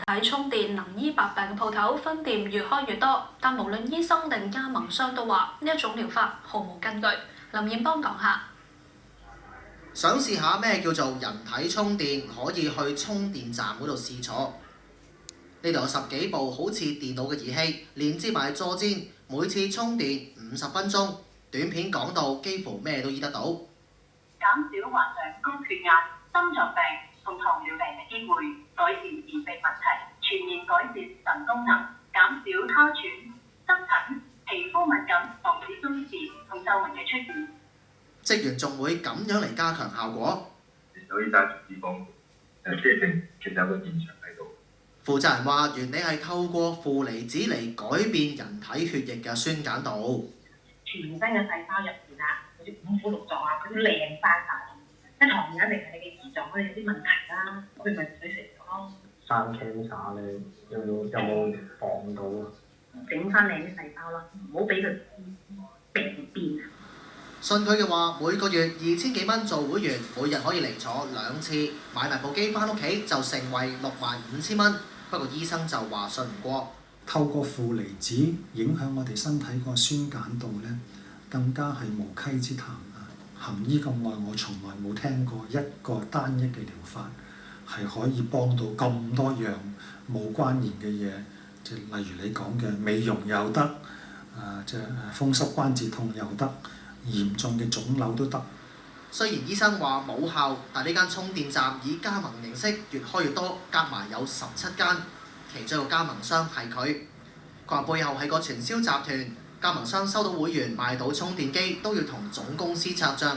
體充電能醫百病嘅鋪頭分店越開越多，但無論醫生定加盟商都話呢一種療法毫無根據。林彥邦講下。想試下咩叫做人體充電，可以去充電站嗰度試坐。呢度有10幾部好似電腦嘅儀器，連接埋坐墊，每次充電50分鐘。短片講到幾乎咩都醫得到，減少患上高血壓、心臟病同糖尿病嘅機會，改善便秘問題，全面改善腎功能，減少哮喘、濕疹、皮膚敏感，防止鬆弛同皺紋嘅出現。職員仲會咁樣嚟加強效果。可以揸住脂肪，其實有個現象喺度。負責人話：原理係透過負離子嚟改變人體血液嘅酸鹼度。全身嘅細胞入邊啊，嗰啲五臟六臟啊，佢都靚翻晒。即糖尿一定係你嘅胰臟可能有啲問題啦，佢咪唔使食咯。生 cancer 咧，有冇防到啊？整翻靚啲細胞咯，唔好俾佢病變。信佢嘅話，每個月2000幾蚊做會員，每日可以嚟坐2次，買埋部機翻屋企就成為65000蚊。不過醫生就話信唔過。透過負離子影響我哋身體個酸鹼度咧，更加係無稽之談啊！行醫咁耐，我從來冇聽過一個單一嘅療法係可以幫到咁多樣冇關聯嘅嘢，即係例如你講嘅美容又得，即係風濕關節痛又得，嚴重嘅腫瘤都得。雖然醫生話冇效，但呢間充電站以加盟形式越開越多，夾埋有17間。其中一個加盟商係佢，佢話背後係個傳銷集團。加盟商收到會員買到充電機，都要同總公司拆帳。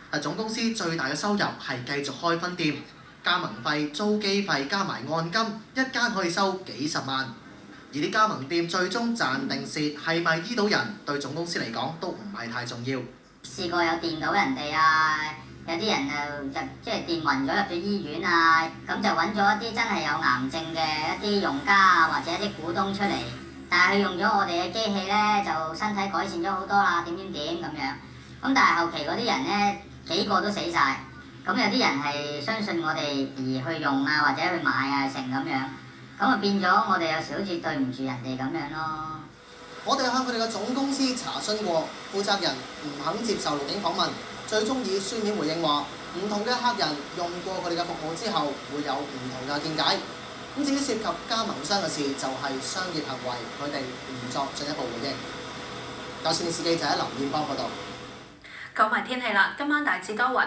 但總公司最大嘅收入係繼續開分店，加盟費、租機費加埋按金，一間可以收幾十萬。而啲加盟店最終賺定蝕，係咪醫到人，對總公司嚟講都唔係太重要。試過有電到人哋啊，有啲人就即係電暈咗入咗醫院啊，咁就揾咗一啲真係有癌症嘅一啲用家啊，或者一啲股東出嚟，但係佢用咗我哋嘅機器咧，就身體改善咗好多啦，點咁樣。咁但係後期嗰啲人咧，幾個都死晒。咁有啲人係相信我哋而去用啊，或者去買啊成咁樣，咁啊變咗我哋有時好似對唔住人哋咁樣咯。我哋向佢哋嘅總公司查詢過，負責人唔肯接受錄影訪問，最終以書面回應話，唔同嘅客人用過佢哋嘅服務之後，會有唔同嘅見解。咁至於涉及加盟商嘅事，就係商業行為，佢哋唔作進一步回應。有線電視記者林彥邦報道。講埋天氣啦，今晚大致多雲。